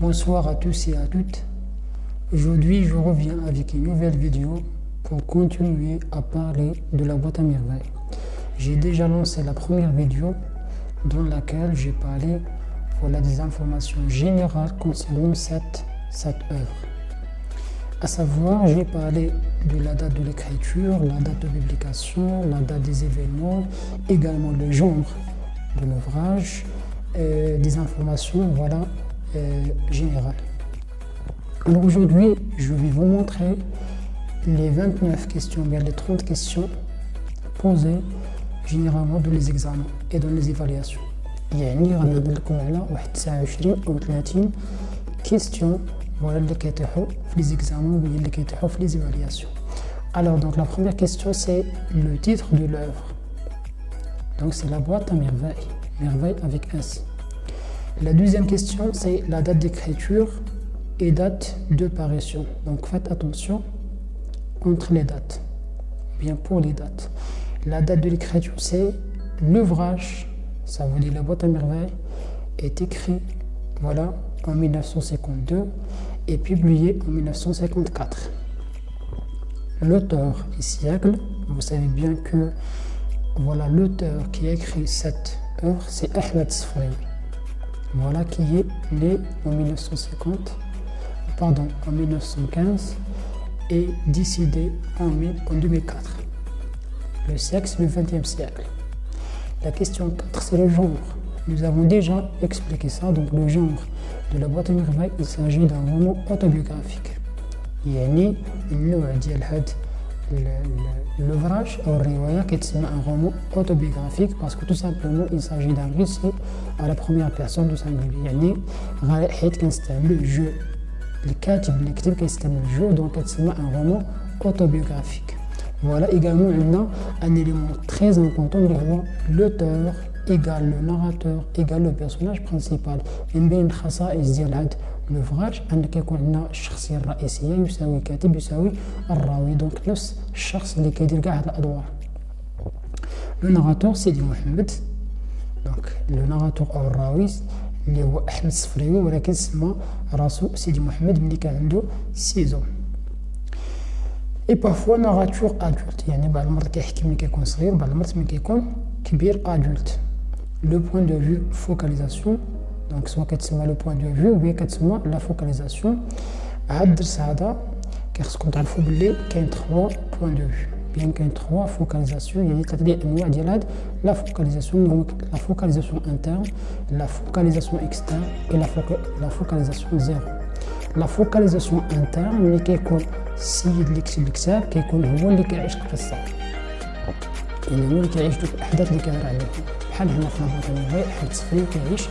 Bonsoir à tous et à toutes. Aujourd'hui, je reviens avec une nouvelle vidéo pour continuer à parler de la boîte à merveilles. J'ai déjà lancé la première vidéo dans laquelle j'ai parlé des informations générales concernant cette œuvre. À savoir, j'ai parlé de la date de l'écriture, la date de publication, la date des événements, également le genre de l'ouvrage, des informations générales. Alors aujourd'hui, je vais vous montrer les 29 questions, bien les 30 questions posées généralement dans les examens et dans les évaluations. يعني غنهضر لكم على واحد 29 أو 30 questions اللي كيطيحوا في les examens ou اللي كيطيحوا في les évaluations. Alors donc la première question c'est le titre de l'œuvre. Donc c'est la boîte à merveilles, merveille avec S. La deuxième question c'est la date d'écriture et date de parution. Donc faites attention entre les dates, bien pour les dates. La date de l'écriture c'est l'ouvrage, ça veut dire la boîte à merveilles, est écrit en 1952 et publié en 1954. L'auteur et siècle, vous savez bien que l'auteur qui a écrit cette œuvre c'est Ahmed Sfraoui, qui est né en 1915 et décédé en 2004. Le siècle c'est le XXe siècle. La question 4 c'est le genre. Nous avons déjà expliqué ça. Donc le genre de la boîte à merveilles, il s'agit d'un roman autobiographique. يعني النوع ديال هاد l'ouvrage أو الرواية كتسمى un roman autobiographique parce que tout simplement il s'agit d'un récit à la première personne du singulier. يعني حيت كنستعملوا جو الكاتب اللي كتب كيستعمل جو دونك كتسمى un roman autobiographique. Voilà, également, on a un élément très important, l'auteur égale le narrateur égale le personnage principal. من بين الخصائص ديال هاد l'ouvrage أن كيكون عندنا الشخصية الرئيسية يساوي كاتب يساوي الراوي، دونك نفس الشخص اللي كيدير كاع هاد الأدوار. لو ناراتور سيدي محمد، دونك لو ناراتور أو الراوي اللي هو أحمد الصفريوي، ولكن سمى راسو سيدي محمد ملي كان عنده 6 ans. Et parfois narrateur adulte, يعني بعض المرات كيحكي ملي كيكون صغير، بعض المرات ملي كيكون كبير adulte. Le point de vue focalisation، donc سواء كتسمى le point de vue ou bien كتسمى la focalisation. هاد الدرس هذا كيخصكم تعرفوا بلي كاين 3 points de vue، بيان كاين 3 focalisation، يعني 3 ديال الانواع ديال هاد la focalisation اللي هما la focalisation interne، la focalisation externe et la focalisation zéro. La focalisation interne ملي كيكون السيد اللي كتب الكتاب كيكون هو اللي كيعيش القصه، يعني هو اللي كيعيش دوك الاحداث اللي كيهضر عليهم. بحال هنا في لابوط المرئي احمد الصفري كيعيش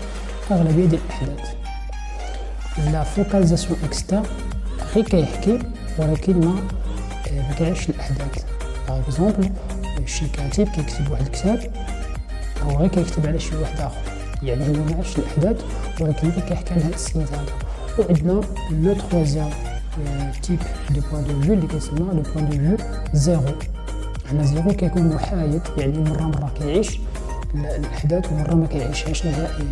اغلبيه ديال الاحداث. لا فوكاليزاسيون اكسترن غير كيحكي ولكن ما كيعيش الاحداث. باغ اكزومبل شي كاتب كيكتب واحد الكتاب هو غير كيكتب على شي واحد اخر، يعني هو ما عاش الاحداث ولكن غير كيحكي على هاد السيد هذا. وعندنا لو ترويزيام تيب دو بوان دو فيو اللي كيسمى لو بوان دو فيو زيرو. هنا زيرو كيكون محايد، يعني مرة كيعيش الأحداث ومرة ما كيعيشهاش نهائيا،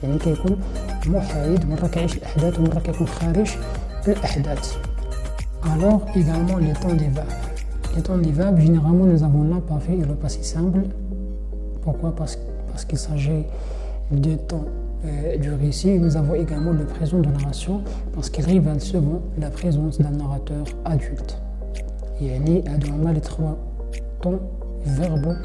يعني كيكون محايد، مرة كيعيش الأحداث ومرة كيكون خارج الأحداث. Alors également les temps des verbes. Les temps des verbes, généralement nous avons l'imparfait et le passé simple. Pourquoi? Parce qu'il s'agit de temps du récit. Nous avons également le présent de narration parce qu'il révèle souvent la présence d'un narrateur adulte. يعني هادو هما les 3 temps verbaux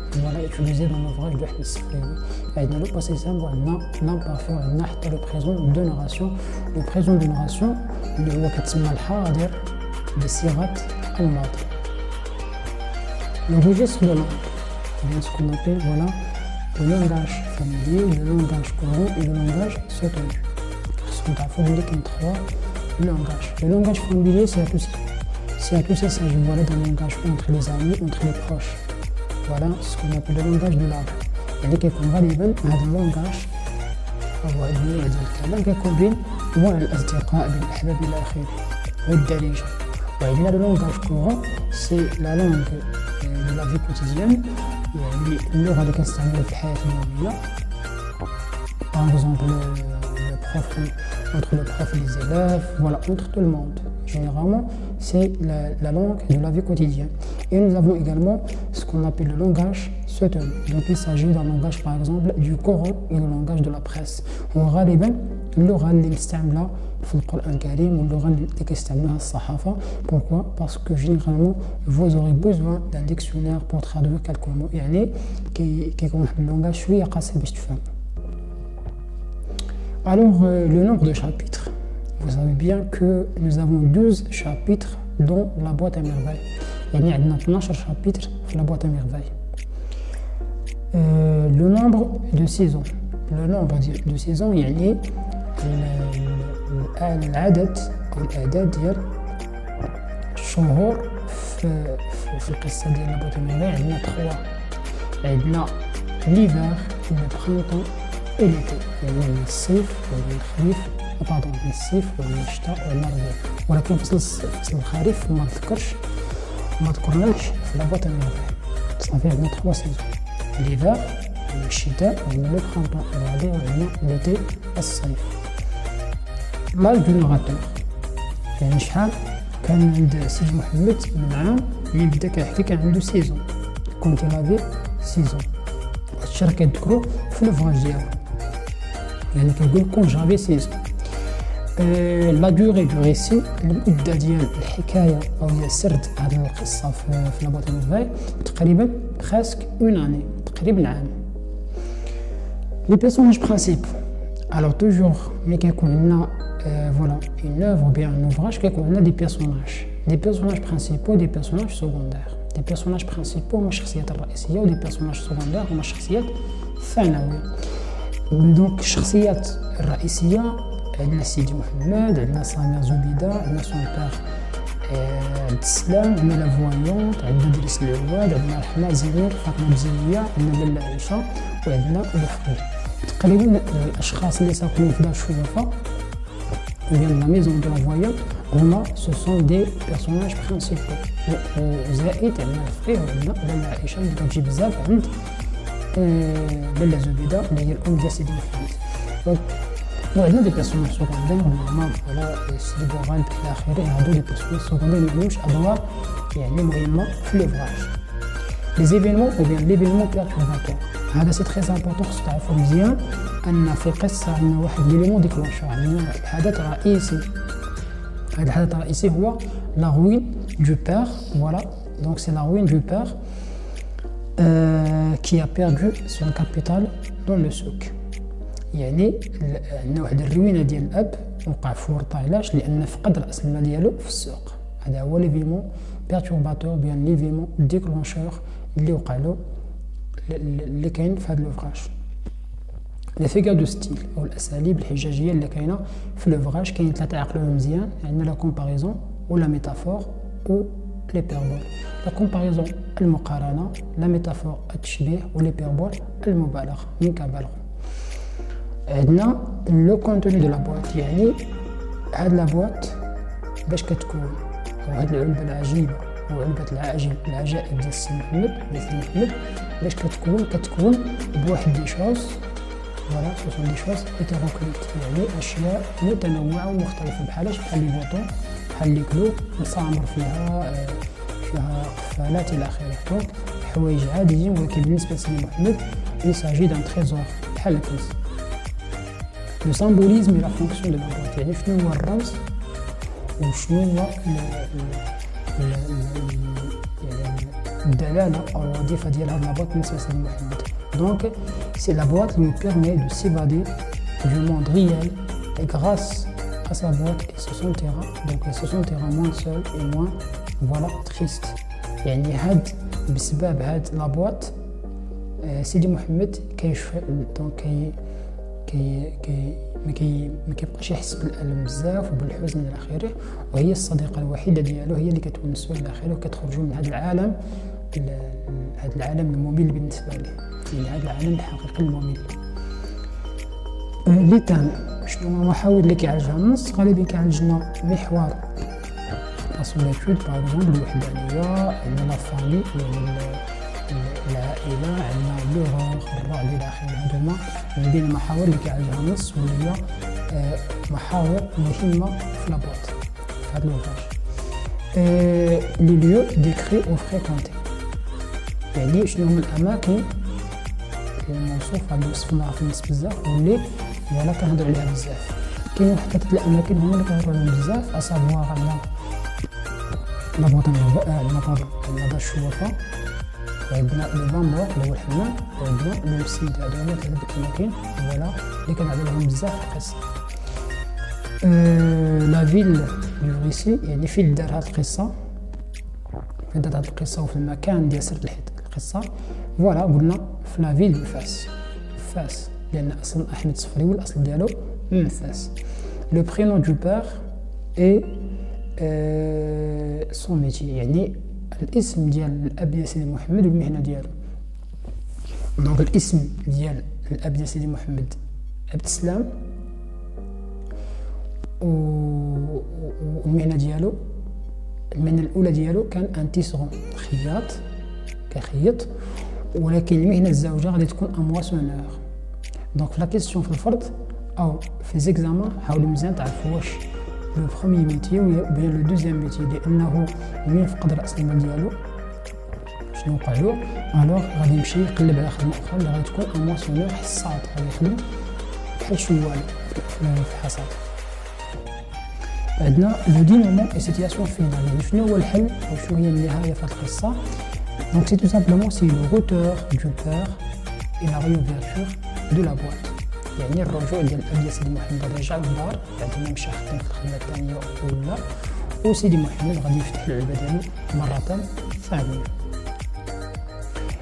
utilisés dans l'ouvrage de Ahmed Sfraoui. عندنا le passé simple وعندنا l'imparfait وعندنا حتى le présent de narration. Le présent de narration اللي هو كتسمى الحاضر بصيغة الماضي. Le registre de langue, c'est ce qu'on appelle le langage familier, le langage courant et le langage soutenu. Parce qu'on a formulé qu'il y a 3 langages. Le langage familier, c'est à tout ça. C'est à tout ça, ça joue d'un langage entre les amis, entre les proches. Voilà ce qu'on appelle le langage de l'âme. يعني كيكون غالبا هذا اللونغاج هو النوع ديال الكلام كيكون بين الأصدقاء بين الأحباب إلى آخره والدارجة. وعندنا لو لونغاج كورون سي لا لونغ دو لا في كوتيديان، يعني اللغة اللي كنستعملوها في الحياة اليومية. باغ اكزومبل لو بروف entre le prof et les élèves, voilà, entre tout le monde. Généralement, c'est la langue de la vie quotidienne. Et nous avons également ce qu'on appelle le langage souterrain. Donc il s'agit d'un langage par exemple du Coran et le langage de la presse. وغالبا اللغة اللي نستعملها في القرآن الكريم واللغة اللي كيستعملوها الصحافة. Pourquoi? Parce que généralement vous aurez besoin d'un dictionnaire pour traduire quelques mots. يعني كيكون واحد اللغة شوية قاسي باش تفهم. Alors le nombre de chapitres. Vous savez bien que nous avons 12 chapitres dans la boîte à merveilles. يعني عندنا 12 chapitres في la boîte à merveilles. Le nombre de saisons. Le nombre de saisons يعني العدد أو الأعداد ديال الشهور في القصة ديال la boîte à merveilles. عندنا 3. عندنا l'hiver, le printemps et l'été. يعني الصيف والخريف باردون الصيف والشتاء والربيع. ولكن فصل الخريف ما ذكرناش في la boîte à merveilles. صافي عندنا 3 saisons. l'hiver, الشتاء وعندنا لو برونطون الربيع وعندنا l'été الصيف. l'âge du narrateur يعني شحال كان عند سيدي محمد من عام اللي بدا كيحكي كان عنده سيزون كنت لافي سيزون. هادشي راه كيذكرو في لوفراج ديالو يعني كيقول كون جافي سيزون. لا دوغي دو ريسي المدة ديال الحكاية أو ديال سرد هذه القصة في لا بوات ميرفاي تقريبا بريسك اون اني تقريبا عام. لي بيرسوناج برانسيبو alors toujours ملي كيكون عندنا voilà une œuvre ou bien un ouvrage كيكون عندنا des personnages principaux des personnages secondaires. des personnages principaux هما الشخصيات الرئيسية و des personnages secondaires هما الشخصيات الثانوية. دونك الشخصيات الرئيسية عندنا سيدي محمد، عندنا سامية زبيدة، عندنا سون بير عبد السلام، عندنا لا فوايونت، عندنا دريس العواد، عندنا رحمة زينور، فاطمة بزينية، عندنا لاله عيشة وعندنا لفقي. تقريبا الاشخاص اللي ساكنين في دار الشوفة ديال لا ميزون دو لا فوايونت هما سو سون دي بيرسوناج برينسيبو. زائد عندنا لفقي وعندنا لاله عيشة اللي كتجي بزاف عند لاله زبيدة اللي هي الام ديال سيدي محمد. وعندنا دي بيرسوناج سكوندير نورمال ولا سيدي بوغال الى اخره. هادو لي بيرسوناج سكوندير معلومش ادوار يعني مهمه في لوفراج. لي زيفينمون او بيان ليفينمون بيرتورباتور هذا سي تري امبورطون خصو تعرفوا مزيان ان في القصه عندنا واحد ليليمون ديكلونشور، عندنا واحد الحدث رئيسي. هذا الحدث الرئيسي هو لا روين دو بير. فوالا دونك سي لا روين دو بير qui a perdu son capital dans le souk. يعني عندنا واحد الروينه ديال الاب وقع في ورطه. علاش؟ لان فقد راس المال ديالو في السوق. هذا هو ليفيمون بيرتورباتور بيان ليفيمون ديكلونشور اللي وقع له اللي كاين في هذا لوفراج. لي فيغور دو ستيل او الاساليب الحجاجيه اللي كاينه في لوفراج كاين 3 عقلهم مزيان. عندنا لا كومباريزون ولا ميتافور و لي بيربول. لا كومباريزون المقارنه، لا ميتافور التشبيه ولي بيربول المبالغه من كبالغ. عندنا لو كونتوني دو لا بواط يعني هاد لا بواط باش كتكون وهاد العلبه العجيبه وعلبه العجائب ديال سيدي محمد باش كتكون بواحد دي شوز. فوالا سو سون دي شوز هيتيروكليت يعني اشياء متنوعه ومختلفه بحال لي بوطون بحال لي كلو مسامر فيها قفالات الى اخره. دونك حوايج عاديين ولكن بالنسبه لسيدي محمد يساجي دان تريزور بحال الكنز. لو سامبوليزم لا فونكسيون دو لا بواط يعني شنو هو الرمز وشنو هو الدلاله او الوظيفه ديال هاد لا بواط بالنسبه لسيدي محمد. دونك سي لا بواط لي بيرمي دو سيفادي du monde réel et grâce à sa boîte il se sentira donc il se sentira moins seul et moins voilà triste. يعني هاد بسبب هاد لا بواط سيدي محمد كيشفى دونك ما كيبقاش يحس بالالم بزاف وبالحزن الى اخره. وهي الصديقه الوحيده ديالو هي اللي كتونسو الى اخره وكتخرجوا من هذا العالم الممل بالنسبه ليه يعني هذا العالم الحقيقي الممل. لي تام شنو هو المحاور اللي كيعالجها النص؟ غالبا كيعالج لنا محور لا سوليتود باغ اكزومبل الوحدانيه، عندنا لا فامي العائله، عندنا لوغور الرعب الى اخره. هادو هما من بين المحاور اللي كيعالجها النص واللي هي محاور مهمة في لابواط في هذا لوفاج. لي ليو ديكري و فريكونتي، يعني شنو هما الأماكن الموصوفة اللي وصفناها في النص بزاف واللي فوالا كنهضرو عليها بزاف. كاين واحد 3 الأماكن هما اللي كنهضرو عليهم بزاف، أصابوها عندنا لابواط عندنا دار الشوافة، وعندنا لو بامبور اللي هو الحمام، وعندنا لو سيد. هادو هما 3 الأماكن فوالا اللي كنهضرو عليهم بزاف في القصة. لا فيل دو ريسي، يعني فين دار هاد القصة، فين دار هاد القصة وفي المكان ديال سرد القصة. فوالا قلنا في لا فيل دو فاس، فاس لأن أصلا أحمد الصفري والأصل ديالو من فاس. لو برينون دو بير اي سون ميتي، يعني الاسم ديال الأب ديال سيدي محمد والمهنة ديالو. دونك الاسم ديال الأب ديال سيدي محمد عبد السلام، والمهنة ديالو المهنة الأولى ديالو كان ان تيسغون، خياط كخيط، ولكن المهنة الزوجة غادي تكون ان مواسونور. دونك في لا كيسيون في الفرد أو في زيكزامان حاولوا مزيان تعرفوا واش لو بخوميي ميتي ولا لو دوزيام ميتي، لأنه من فقد رأس المال ديالو شنو وقع له، الوغ غادي يمشي يقلب على خدمة أخرى اللي غادي تكون ان مواسونور حصاد، غادي يخدم بحال شوال في الحصاد. عندنا لو دينامون اي سيتياسيون فينال، يعني شنو هو الحل او شنو هي النهايه في هذه القصه. دونك سي تو سامبلومون سي لو روتور دو بير اي لا ريوفيرتور دو لا بواط، يعني الرجوع ديال الاب ديال سيدي محمد رجع للدار بعد ما مشى خدم في الخدمه الثانيه ولا، وسيدي محمد غادي يفتح العلبه ديالو مره ثانيه.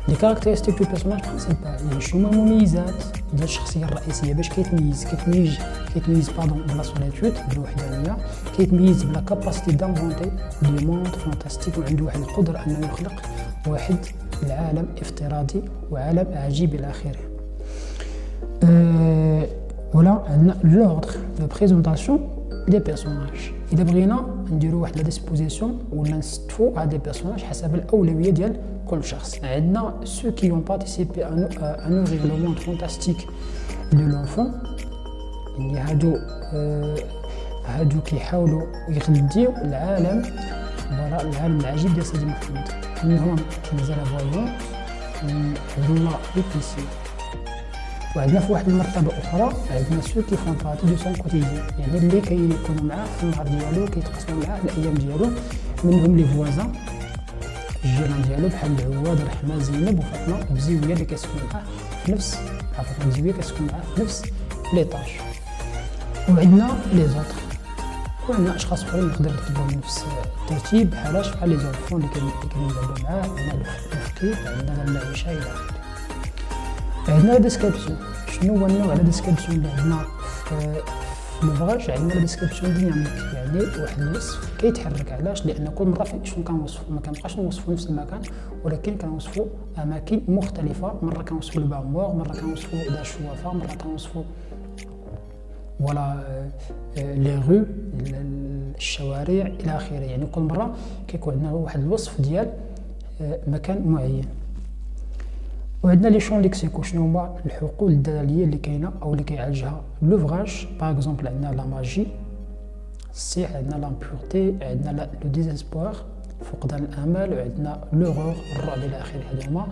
لي كاركتيرستيك دو بيرسوناج برينسيبال، يعني شنو هما المميزات ديال الشخصيه الرئيسيه باش كيتميز بلا سوليتود بالوحدانيه، كيتميز بلا كاباسيتي دانفونتي دي موند فانتاستيك، وعنده واحد القدره انه يخلق واحد العالم افتراضي وعالم عجيب الى اخره. ولا عندنا لوردر دو بريزونطاسيون دي بيرسوناج، اذا بغينا نديرو واحد لا ديسبوزيسيون ولا نستفو هاد لي بيرسوناج حسب الاولويه ديال كل شخص. عندنا ceux qui ont participé à nourrir le monde fantastique de l'enfant، يعني هادو كيحاولوا يغذيو العالم، فوالا العالم العجيب ديال سيدي محمد. منهم كنزال فوايون، عبد الله بيبيسي. وعندنا في واحد المرتبه اخرى عندنا ceux qui font partie de son quotidien، يعني اللي كيكونوا معاه في النهار ديالو، كيتقاسموا معاه الايام ديالو. منهم لي فوازان الجيران ديالو بحال العواد، رحمه، زينب وفاطمه وزويه اللي كيسكنوا معاه في نفس فاطمه وزويه كيسكنوا معاه في نفس ليطاج. وعندنا لي زوطر، وعندنا اشخاص اخرين يقدروا يرتبوا نفس الترتيب بحال لي زونفون اللي كنلعبوا معاه. عندنا الفقير، عندنا المعيشه الى اخره. عندنا لا ديسكريبسيون، شنو هو النوع لا ديسكريبسيون اللي عندنا في لوفراج؟ عندنا لا ديسكريبسيون ديناميك، يعني واحد الوصف كيتحرك. علاش؟ لان كل مره شنو كنوصفوا، ما كنبقاش نوصفوا نفس المكان، ولكن كنوصفوا اماكن مختلفه. مره كنوصفوا البامبور، مره كنوصفوا دار الشوافه، مره كنوصفوا ولا لي رو الشوارع الى اخره. يعني كل مره كيكون عندنا واحد الوصف ديال مكان معين. وعندنا لي شون ليكسيكو، شنو هما الحقول الدلاليه اللي كاينه او اللي كيعالجها لوفراج. باغ اكزومبل عندنا لا ماجي، السحر، عندنا لامبورتي، عندنا لو ديزيسبوار فقدان الامل، وعندنا لوغور الرعب الى اخره. هادو هما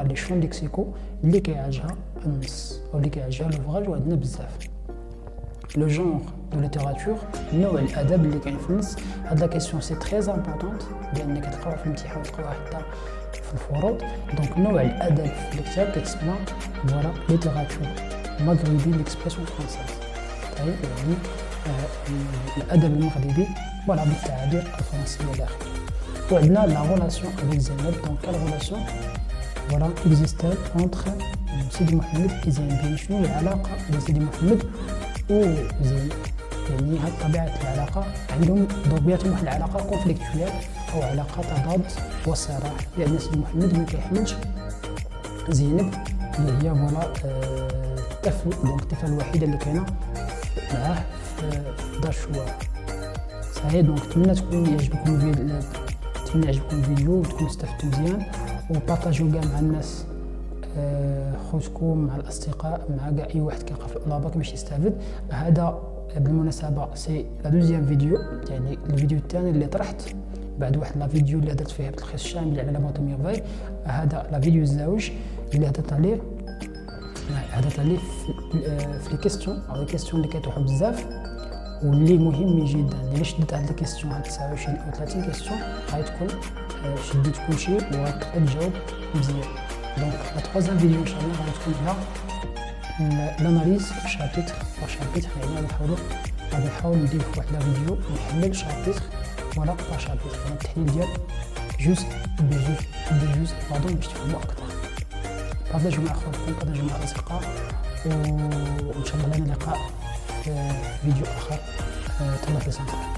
لي شون ليكسيكو اللي كيعالجها النص او اللي كيعالجها لوفراج، وعندنا بزاف. لو جونغ دو ليتيراتور، نوع الادب اللي كاين في النص. هاد لا كيسيون سي تري امبورطونط لان كتلقاوها في الامتحان وتلقاوها حتى في الفروض. دونك نوع الادب في الكتاب كتسمى فوالا ليتيراتور مغربي ليكسبرسيون فرونسيز، يعني الادب المغربي فوالا بالتعابير الفرنسيه الى اخره. وعندنا لا ريلاسيون افيك زينب، دونك كال ريلاسيون فوالا اكزيستال اونتر سيدي محمد و زينب. شنو العلاقه بين سيدي محمد وزينب؟ يعني هاد طبيعه العلاقه عندهم بيناتهم واحد العلاقه كونفليكتويال او علاقه تضاد وصراع، لان سيدي محمد ما كيحملش زينب اللي هي فوالا الطفل، دونك الطفله الوحيده اللي كاينه معاه في دار الشوار. صحيح. دونك نتمنى يعجبكم الفيديو وتكونوا استفدتوا مزيان، وبارطاجيو كاع مع الناس خوتكم، مع الاصدقاء، مع كاع اي واحد كيلقى في لاباك باش يستافد. هذا بالمناسبه سي لا دوزيام فيديو، يعني الفيديو الثاني اللي طرحت بعد واحد لا فيديو اللي هدرت فيها بالتلخيص الشامل على لاباطو ميرفاي. هذا لا فيديو الزاوج اللي هدرت عليه في لي كيستيون او لي كيستيون اللي كيطرحوا بزاف واللي مهم جدا. اللي شدت هاد لي كيستيون هاد 29 او 30 كيستيون غتكون شديت كلشي وغتقدر تجاوب مزيان. دونك لا تروازيام فيديو ان شاء الله غتكون على لاناليز شابيتر بار شابيتر، يعني غادي نحاول ندير واحد لا فيديو نحلل شابيتر ولا بار شابيتر، يعني التحليل ديال جوج بجوج باش تفهموا اكثر. بارطاجيو مع خوتكم، بارطاجيو مع الاصدقاء، وان شاء الله لنا لقاء في فيديو اخر. تهلاو في السلامة.